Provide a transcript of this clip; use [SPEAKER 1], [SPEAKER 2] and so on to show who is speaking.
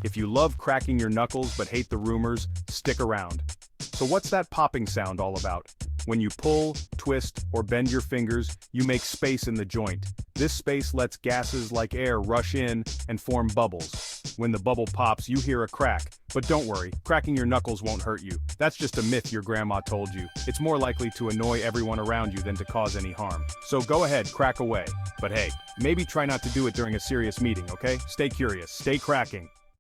[SPEAKER 1] If you love cracking your knuckles but hate the rumors, stick around. So what's that popping sound all about? When you pull, twist, or bend your fingers, you make space in the joint. This space lets gases like air rush in and form bubbles. When the bubble pops, you hear a crack. But don't worry, cracking your knuckles won't hurt you. That's just a myth your grandma told you. It's more likely to annoy everyone around you than to cause any harm. So go ahead, crack away. But hey, maybe try not to do it during a serious meeting, okay? Stay curious, stay cracking.